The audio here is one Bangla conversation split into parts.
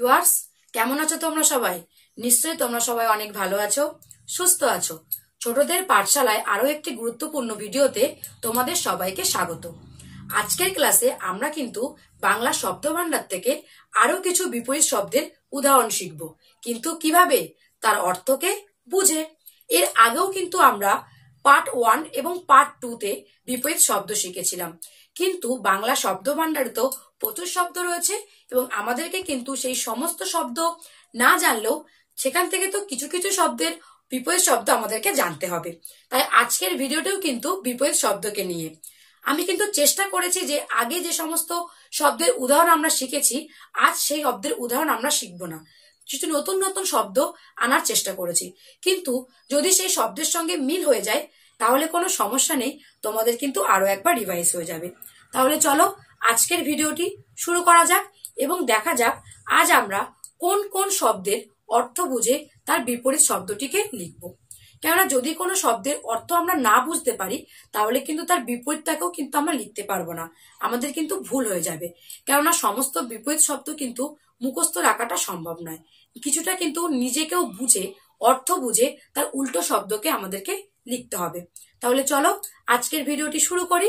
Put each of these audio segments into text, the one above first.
ভিউয়ার্স, কেমন আছো তোমরা সবাই? নিশ্চয়ই তোমরা সবাই অনেক ভালো আছো, সুস্থ আছো। ছোটদের পাঠশালায় আরো একটি গুরুত্বপূর্ণ ভিডিওতে তোমাদের সবাইকে স্বাগত। আজকের ক্লাসে আমরা কিন্তু বাংলা শব্দভান্ডার থেকে আরো কিছু বিপরীত শব্দের উদাহরণ শিখব, কিন্তু কিভাবে, তার অর্থকে বুঝে। এর আগেও কিন্তু আমরা পার্ট 1 এবং পার্ট 2 তে বিপরীত শব্দ শিখেছিলাম, কিন্তু বাংলা শব্দভান্ডারে তো প্রচুর শব্দ রয়েছে এবং আমাদেরকে কিন্তু সেই সমস্ত শব্দ না জানলেও সেখান থেকে তো কিছু কিছু শব্দের বিপরীত শব্দ আমাদেরকে জানতে হবে। তাই আজকের ভিডিওটাও কিন্তু বিপরীত শব্দকে নিয়ে। আমি কিন্তু চেষ্টা করেছি যে আগে যে সমস্ত শব্দের উদাহরণ আমরা শিখেছি, আজ সেই শব্দের উদাহরণ আমরা শিখব না, কিছু নতুন নতুন শব্দ আনার চেষ্টা করেছি। কিন্তু যদি সেই শব্দের সঙ্গে মিল হয়ে যায় তাহলে কোনো সমস্যা নেই, তোমাদের কিন্তু আরো একবার রিভাইজ হয়ে যাবে। তাহলে চলো আজকের ভিডিওটি শুরু করা যাক এবং দেখা যাক আজ আমরা কোন কোন শব্দের অর্থ বুঝে তার বিপরীত শব্দটিকে লিখব। কেননা যদি কোনো শব্দের অর্থ আমরা না বুঝতে পারি তাহলে কিন্তু তার বিপরীতটাকেও কিন্তু আমরা লিখতে পারবো না, আমাদের কিন্তু ভুল হয়ে যাবে। কেননা সমস্ত বিপরীত শব্দ কিন্তু মুখস্থ রাখাটা সম্ভব নয়, কিছুটা কিন্তু নিজেকেও বুঝে, অর্থ বুঝে তার উল্টো শব্দকে আমাদেরকে লিখতে হবে। তাহলে চলো আজকের ভিডিওটি শুরু করি।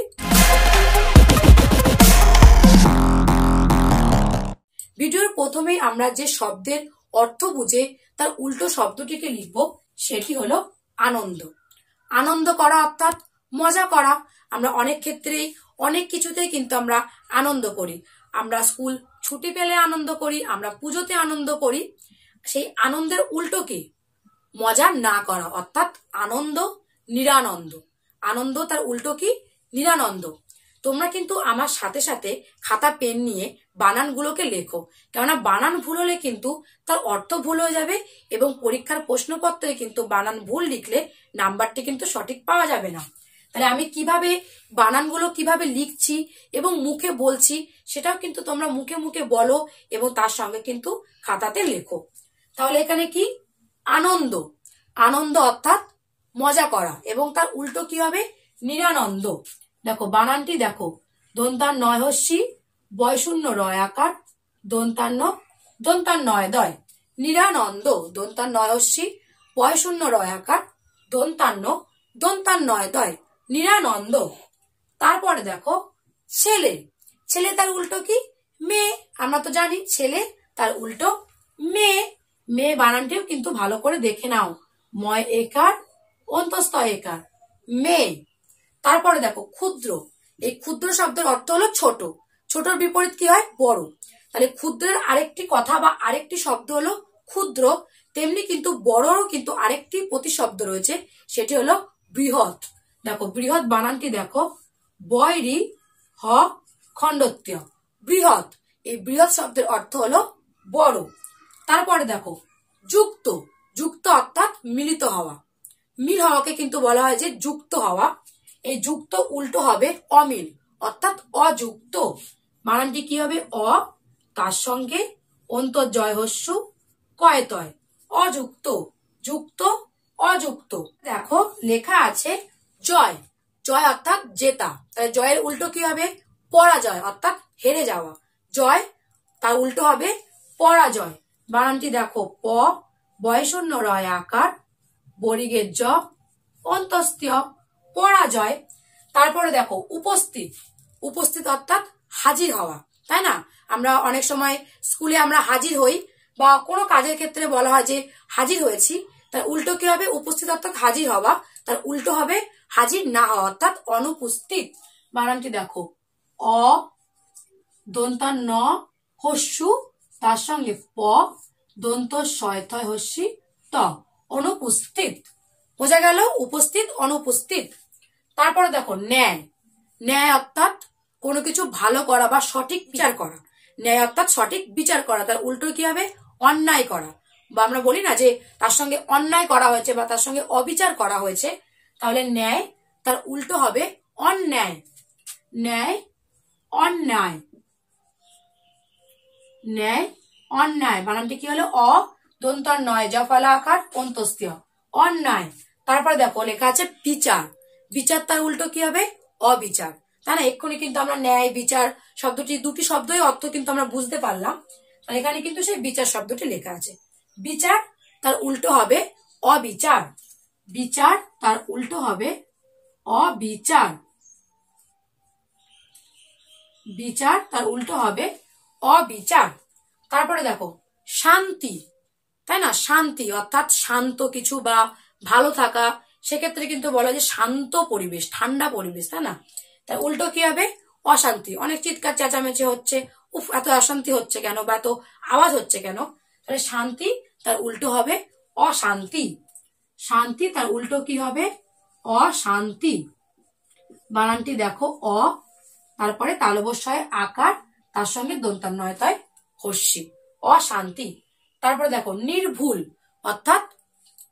ভিডিওর প্রথমেই আমরা যে শব্দের অর্থ বুঝে তার উল্টো শব্দটিকে লিখব সেটি হলো আনন্দ। আনন্দ করা অর্থাৎ মজা করা। আমরা অনেক ক্ষেত্রেই অনেক কিছুতেই কিন্তু আমরা আনন্দ করি। আমরা স্কুল ছুটি পেলে আনন্দ করি, আমরা পুজোতে আনন্দ করি। সেই আনন্দের উল্টো কি? মজা না করা, অর্থাৎ আনন্দ নিরানন্দ। আনন্দ তার উল্টো কি? নিরানন্দ। তোমরা কিন্তু আমার সাথে সাথে খাতা পেন নিয়ে বানানগুলোকে লেখো, কেননা বানান ভুল হলে কিন্তু তার অর্থ ভুল হয়ে যাবে এবং পরীক্ষার প্রশ্নপত্রে কিন্তু বানান ভুল লিখলে নাম্বারটি কিন্তু সঠিক পাওয়া যাবে না। তাহলে আমি কিভাবে বানানগুলো কিভাবে লিখছি এবং মুখে বলছি সেটাও কিন্তু তোমরা মুখে মুখে বলো এবং তার সঙ্গে কিন্তু খাতাতে লেখো। তাহলে এখানে কি? আনন্দ। আনন্দ অর্থাৎ মজা করা এবং তার উল্টো কি হবে? নিরানন্দ। দেখো বানানটি দেখো, দন্তান নয় হস্যি, বয় শূন্য রয় আকার, দন্তান নয় দয়। নিরানন্দ। দন্তান নয় হস্যি, বয় শূন্য রয় আকার, দন্তান নয় দয়। নিরানন্দ। তারপরে দেখো ছেলে। ছেলে তার উল্টো কি? মেয়ে। আমরা তো জানি ছেলে তার উল্টো মেয়ে। মেয়ে বানানটিও কিন্তু ভালো করে দেখে নাও, ময় একার অন্তস্থ একার, মেয়ে। তারপরে দেখো ক্ষুদ্র। এই ক্ষুদ্র শব্দের অর্থ হলো ছোট। ছোটর বিপরীত কি হয়? বড়। তাহলে ক্ষুদ্রের আরেকটি কথা বা আরেকটি শব্দ হলো ক্ষুদ্র, তেমনি কিন্তু বড়রও কিন্তু আরেকটি প্রতিশব্দ রয়েছে, সেটি হলো বৃহৎ। দেখো বৃহৎ বানানটি দেখো, বয়রি হ খণ্ডত্য, বৃহৎ। এই বৃহৎ শব্দের অর্থ হলো বড়। তারপরে দেখো যুক্ত। যুক্ত অর্থাৎ মিলিত হওয়া। মিল হওয়াকে কিন্তু বলা হয় যে যুক্ত হওয়া। এই যুক্ত উল্টো হবে অমিল, অর্থাৎ অযুক্ত। বানানটি কি হবে? অ, তার সঙ্গে অন্তর্জয় হস্য কয়তয়, অযুক্ত। যুক্ত অযুক্ত। দেখো লেখা আছে জয়। জয় অর্থাৎ জেতা। তাহলে জয়ের উল্টো কি হবে? পরাজয়, অর্থাৎ হেরে যাওয়া। জয় তার উল্টো হবে পরাজয়। বানানটি দেখো, প, বয় শূন্য রয় আকার, বরিগের জ, অন্তস্তীয়, পরাজয়। তারপরে দেখো উপস্থিত। উপস্থিত অর্থাৎ হাজির হওয়া, তাই না? আমরা অনেক সময় স্কুলে আমরা হাজির হই বা কোনো কাজের ক্ষেত্রে বলা হয় যে হাজির হয়েছি, তার উল্টো কি হবে? উপস্থিত অর্থাৎ হাজির হওয়া, তার উল্টো হবে হাজির না হওয়া অর্থাৎ অনুপস্থিত। বানানটি দেখো, অ, দন্তান ন হস্যু, তার সঙ্গে প, দন্ত শয়থয় হস্যি ত, অনুপস্থিত। বোঝা গেল? উপস্থিত অনুপস্থিত। তারপরে দেখো ন্যায়। ন্যায় অর্থাৎ কোনো কিছু ভালো করা বা সঠিক বিচার করা। ন্যায় অর্থাৎ সঠিক বিচার করা, তার উল্টো কি হবে? অন্যায় করা। বা আমরা বলি না যে তার সঙ্গে অন্যায় করা হয়েছে বা তার সঙ্গে অবিচার করা হয়েছে, তাহলে ন্যায় তার উল্টো হবে অন্যায়। ন্যায় অন্যায়। ন্যায় অন্যায়। বানানটি কি হলো? অ, দন্তান নয় জফলা আকার, অন্তস্তীয়, অন্যায়। তারপরে দেখো লেখা আছে বিচার। বিচার তার উল্টো কি হবে? অবিচার। তাই না? এক্ষুনি কিন্তু আমরা ন্যায় বিচার শব্দটি, দুটি শব্দই অর্থ কিন্তু আমরা বুঝতে পারলাম। এখানে কিন্তু সেই বিচার শব্দটি লেখা আছে। বিচার তার উল্টো হবে অবিচার। বিচার তার উল্টো হবে অবিচার। বিচার তার উল্টো হবে অবিচার। তারপরে দেখো শান্তি, তাই না? শান্তি অর্থাৎ শান্ত কিছু বা ভালো থাকা, সেক্ষেত্রে কিন্তু বলা যে শান্ত পরিবেশ, ঠান্ডা পরিবেশ, তাই না? তার উল্টো কি হবে? অশান্তি। অনেক চিৎকার চেঁচামেচি হচ্ছে, উফ এত অশান্তি হচ্ছে কেন, বা এত আওয়াজ হচ্ছে কেন? তাহলে শান্তি তার উল্টো হবে অশান্তি। শান্তি তার উল্টো কি হবে? অশান্তি। বানানটি দেখো, অ, তারপরে তালবস্যয় আকার, তার সঙ্গে দন্তান্বয়তয় হস্যি, অশান্তি। তারপরে দেখো নির্ভুল, অর্থাৎ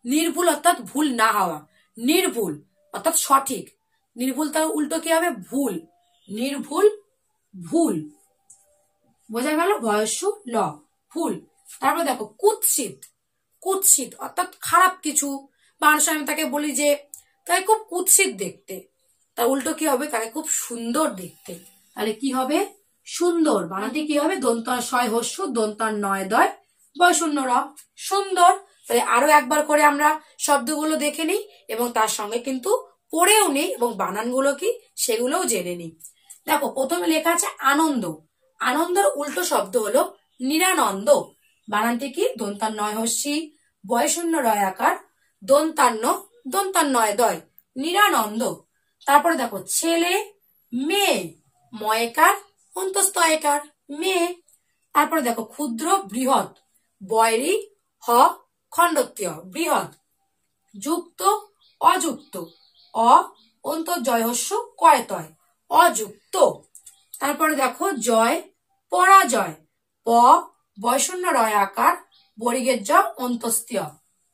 নির্ভুল অর্থাৎ ভুল না হওয়া, নির্ভুল অর্থাৎ সঠিক। নির্ভুল তার উল্টো কি হবে? ভুল। নির্ভুল ভুল, বোঝা গেল? ভয়স্যু ল, ভুল। তারপরে দেখো কুৎসিত, কুৎসিত অর্থাৎ খারাপ কিছু, মানুষ আমি তাকে বলি যে তাকে খুব কুৎসিত দেখতে, তার উল্টো কি হবে? তাকে খুব সুন্দর দেখতে। তাহলে কি হবে? সুন্দর। বানানটি কি হবে? দন্তাশয় হস্য দন্তান্বয় দয় বয় শূন্য র, সুন্দর। তাহলে আরো একবার করে আমরা শব্দগুলো দেখে নিই এবং তার সঙ্গে কিন্তু পড়েও নিই এবং বানানগুলো কি সেগুলোও জেনে নিই। দেখো প্রথমে লেখা আছে আনন্দ। আনন্দর উল্টো শব্দ হলো নিরানন্দ। বানানটি কি? দন্তান্বয় হস্যি বয় শূন্য রয় আকার দন্তান্ন দন্তান্বয় দয়, নিরানন্দ। তারপরে দেখো ছেলে মেয়ে, ময়কার অন্তস্থ একার মেয়ে। তারপরে দেখো ক্ষুদ্র বৃহৎ, বয়রি হ খণ্ডত্য বৃহৎ। যুক্ত অযুক্ত, অ অন্তর্জয় হস্য কয়তয় অযুক্ত। তারপরে দেখো জয় পরাজয়, প বয়শূন্য রয় আকার বর্গের জ অন্তস্তীয়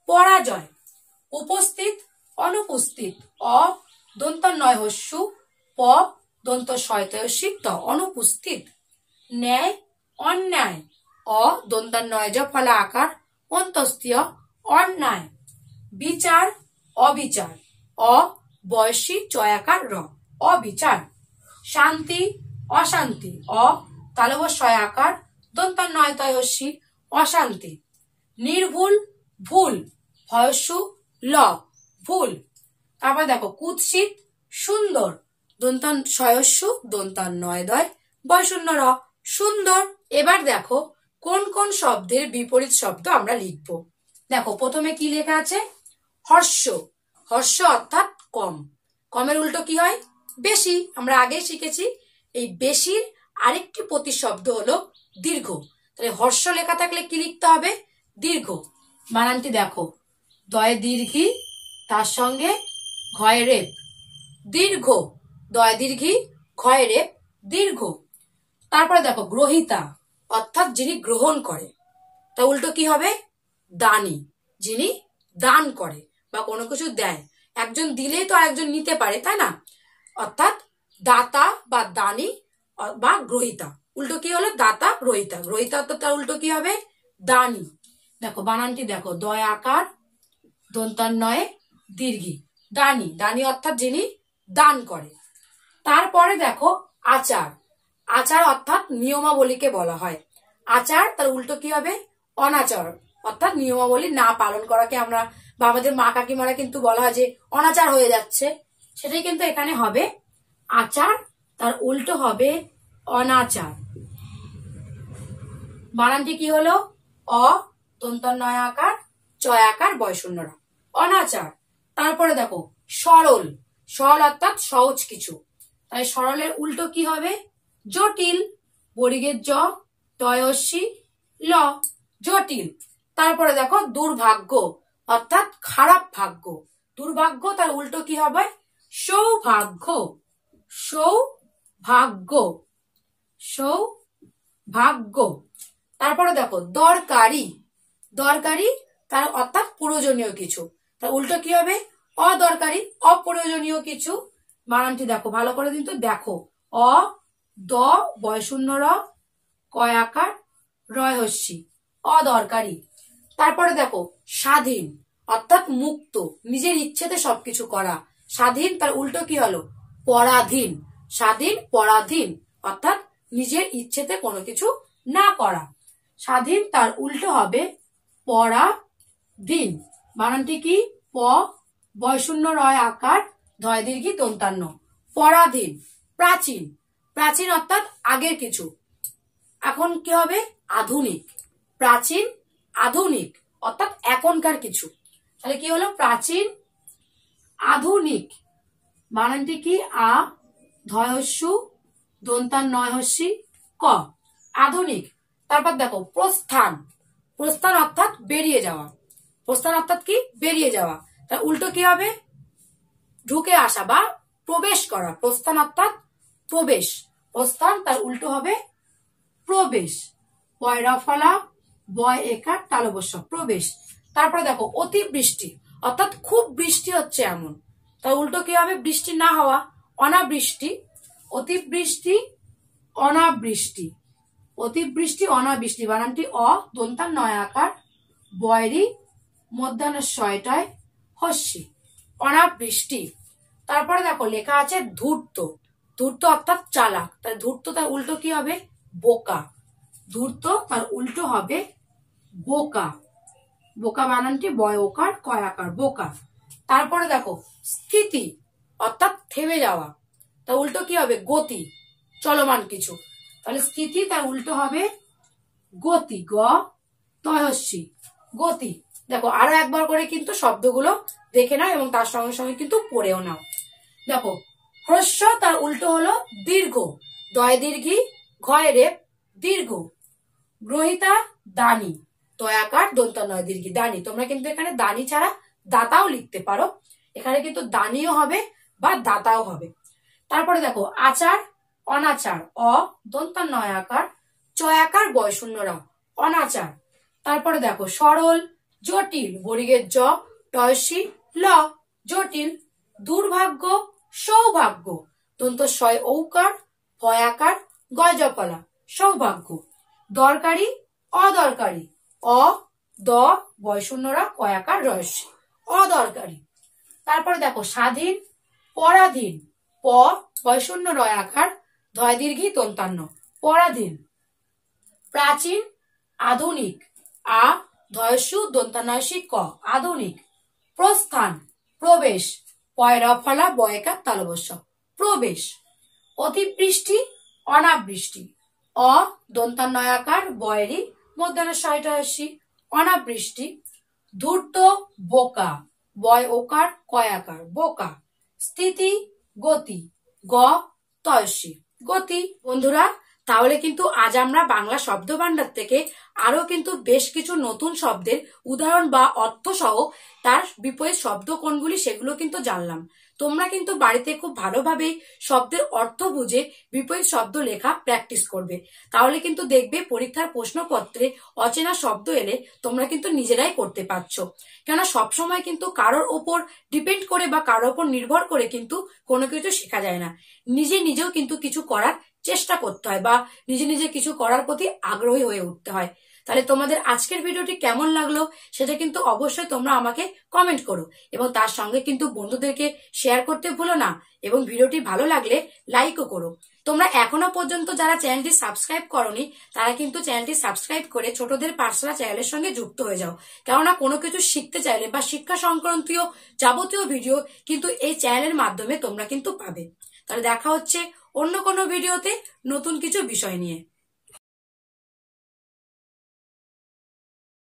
পরাজয়। উপস্থিত অনুপস্থিত, অ দন্তান্বয় হস্য প দন্ত শয়তয়সিক্ত অনুপস্থিত। ন্যায় অন্যায়, অ দন্তান্বয় জ ফলা আকার অন্তস্তীয় অন্যায়। বিচার অবিচার, অ বয়সী চয়াকার র অবিচার। শান্তি অশান্তি, অ তালবস্যয় আকার দন্তান্বয়তয় হস্যি অশান্তি। নির্ভুল ভুল, ভয়স্যু ল ভুল। তারপর দেখো কুৎসিত সুন্দর, দন্তান শয়স্যু দন্তান্বয় দয় বয় শূন্য র সুন্দর। এবার দেখো কোন কোন শব্দের বিপরীত শব্দ আমরা লিখব। দেখো প্রথমে কি লেখা আছে? হর্ষ। হর্ষ অর্থাৎ কম। কমের উল্টো কি হয়? বেশি। আমরা আগে শিখেছি এই বেশির আরেকটি প্রতিশব্দ হলো দীর্ঘ। তাহলে হর্ষ লেখা থাকলে কি লিখতে হবে? দীর্ঘ। বানানটি দেখো, দয় দীর্ঘি তার সঙ্গে ঘয় রেপ দীর্ঘ, দয় দীর্ঘি ঘয় রেপ দীর্ঘ। তারপরে দেখো গ্রহিতা অর্থাৎ যিনি গ্রহণ করে, তা উল্টো কি হবে? দানী, যিনি দান করে বা কোনো কিছু দেয়। একজন দিলেই তো আরেকজন নিতে পারে, তাই না? অর্থাৎ দাতা বা দানী বা গ্রহিতা, উল্টো কি হলো? দাতা গ্রহিতা। গ্রহিতা অর্থাৎ তার উল্টো কি হবে? দানী। দেখো বানানটি দেখো, দয় আকার দন্তান্বয়ে দীর্ঘি দানী, দানী অর্থাৎ যিনি দান করে। তারপরে দেখো আচার। আচার অর্থাৎ নিয়মাবলীকে বলা হয়। আচার তার উল্টো কি হবে? অনাচার অর্থাৎ নিয়মাবলী না পালন করাকে আমরা বা আমাদের মা কাকিমারা কিন্তু বলা হয় যে অনাচার হয়ে যাচ্ছে, সেটাই কিন্তু এখানে হবে আচার, তার উল্টো হবে অনাচার। বানানটি কি হলো? অ দন্তান্বয় আকার চয় আকার বয় শূন্য র অনাচার। তারপরে দেখো সরল। সরল অর্থাৎ সহজ কিছু, তাই সরলের উল্টো কি হবে? জটিল, বর্গের জ তয়স্যি ল জটিল। তারপরে দেখো দুর্ভাগ্য অর্থাৎ খারাপ ভাগ্য। দুর্ভাগ্য তার উল্টো কি হবে? সৌভাগ্য। সৌভাগ্য, সৌভাগ্য। তারপরে দেখো দরকারি। দরকারি তার অর্থাৎ প্রয়োজনীয় কিছু, তার উল্টো কি হবে? অদরকারি, অপ্রয়োজনীয় কিছু। বানানটি দেখো ভালো করে, কিন্তু দেখো, অ দ বয় শূন্য র কয় আকার রয় হস্যি অদরকারি। তারপরে দেখো স্বাধীন অর্থাৎ মুক্ত, নিজের ইচ্ছেতে সবকিছু করা। স্বাধীন তার উল্টো কি হলো? পরাধীন। স্বাধীন পরাধীন অর্থাৎ নিজের ইচ্ছেতে কোনো কিছু না করা। স্বাধীন তার উল্টো হবে পরাধীন। বানানটি কি? প বয়শূন্য রয় আকার ধয় দীর্ঘি দন্তান্ন। পরাধীন। প্রাচীন। প্রাচীন অর্থাৎ আগের কিছু। এখন কি হবে? আধুনিক। প্রাচীন আধুনিক অর্থাৎ এখনকার কিছু। তাহলে কি হলো? প্রাচীন আধুনিক। বানানটি কি? আ ধয়স্যু দন্তান্নয় হস্যি ক। আধুনিক। তারপর দেখো প্রস্থান। প্রস্থান অর্থাৎ বেরিয়ে যাওয়া। প্রস্থান অর্থাৎ কি? বেরিয়ে যাওয়া। তার উল্টো কি হবে? ঢুকে আসা বা প্রবেশ করা। প্রস্থান অর্থাৎ প্রবেশ। প্রস্থান তার উল্টো হবে প্রবেশ। পয়রা ফলা বয় একার তালবস্য প্রবেশ। তারপরে দেখো অতিবৃষ্টি অর্থাৎ খুব বৃষ্টি হচ্ছে এমন। তার উল্টো কি হবে? বৃষ্টি না হওয়া, অনাবৃষ্টি। অতিবৃষ্টি অনাবৃষ্টি। অতিবৃষ্টি অনাবৃষ্টি। বানানটি অ দন্তান নয় আকার বয়রি মধ্যাহ্নের শয়টায় হস্যি। অনাবৃষ্টি। তারপরে দেখো লেখা আছে ধূর্ত। ধূর্ত অর্থাৎ চালাক। তাই ধূর্ত তার উল্টো কি হবে? বোকা। ধূর্ত তার উল্টো হবে বোকা। বোকা বানানটি বয় ওকার কয় আকার বোকা। তারপরে দেখো স্থিতি অর্থাৎ থেমে যাওয়া। তার উল্টো কি হবে? গতি, চলমান কিছু। তাহলে স্থিতি তার উল্টো হবে গতি। গ তয়স্যি গতি। দেখো আরো একবার করে কিন্তু শব্দগুলো দেখে নাও এবং তার সঙ্গে সঙ্গে কিন্তু পড়েও নাও। দেখো হ্রস্ব তার উল্টো হলো দীর্ঘ। দয় দীর্ঘি ঘয় রেপ দীর্ঘ। গ্রহিতা দানি তয়াকার দন্তান্নয় দীর্ঘি দানি। তোমরা কিন্তু এখানে দানি ছাড়া দাতাও লিখতে পারো। এখানে কিন্তু দানিও হবে বা দাতাও হবে। তারপরে দেখো আচার অনাচার অ দন্তান্নয় আকার চয়াকার বয়শূন্য র অনাচার। তারপরে দেখো সরল জটিল বরিগের জ টয়সী ল জটিল। দুর্ভাগ্য সৌভাগ্য দন্ত শয় ঔকার ভয়াকার গয় জফলা সৌভাগ্য। দরকারি অদরকারি অ দ বয়শূন্যরা কয়াকার রয়সী অদরকারি। তারপরে দেখো স্বাধীন পরাধীন প বয়শূন্য রয় আকার ধয় দীর্ঘি দন্তান্ন পরাধীন। প্রাচীন আধুনিক আ ধয়স্যু দন্তান্নয়সী ক আধুনিক। প্রস্থান প্রবেশ পয়রা ফলা বয়কার তালবস্য প্রবেশ। অতিবৃষ্টি অনাবৃষ্টি অ দন্তান্নয় আকার বয়েরি মধ্যাহ্ন শয়টায়সী অনাবৃষ্টি। ধূর্ত বোকা বয় ওকার কয় আকার বোকা। স্থিতি গতি গ তয়সী গতি। বন্ধুরা তাহলে কিন্তু আজ আমরা বাংলা শব্দ ভান্ডার থেকে আরো কিন্তু বেশ কিছু নতুন শব্দের উদাহরণ বা অর্থ সহ তার বিপরীত শব্দ কোনগুলি সেগুলো কিন্তু জানলাম। তোমরা কিন্তু বাড়িতে খুব ভালোভাবে শব্দের অর্থ বুঝে বিপরীত শব্দ লেখা প্র্যাকটিস করবে। তাহলে কিন্তু দেখবে পরীক্ষার প্রশ্নপত্রে অচেনা শব্দ এলে তোমরা কিন্তু নিজেরাই করতে পারছো। কেননা সবসময় কিন্তু কারোর ওপর ডিপেন্ড করে বা কারোর ওপর নির্ভর করে কিন্তু কোনো কিছু শেখা যায় না। নিজেও কিন্তু কিছু করার চেষ্টা করতে হয় বা নিজে কিছু করার প্রতি আগ্রহী হয়ে উঠতে হয়। তাহলে তোমাদের আজকের ভিডিওটি কেমন লাগলো সেটা কিন্তু অবশ্যই তোমরা আমাকে কমেন্ট করো এবং তার সঙ্গে কিন্তু বন্ধুদেরকে শেয়ার করতে ভুলো না এবং ভিডিওটি ভালো লাগলে লাইকও করো। তোমরা এখনো পর্যন্ত যারা চ্যানেলটি সাবস্ক্রাইব করোনি তারা কিন্তু চ্যানেলটি সাবস্ক্রাইব করে ছোটদের পাঠশালা চ্যানেলের সঙ্গে যুক্ত হয়ে যাও। কেননা কোনো কিছু শিখতে চাইলে বা শিক্ষা সংক্রান্তীয় যাবতীয় ভিডিও কিন্তু এই চ্যানেলের মাধ্যমে তোমরা কিন্তু পাবে। তাহলে দেখা হচ্ছে অন্য কোনো ভিডিওতে নতুন কিছু বিষয় নিয়ে।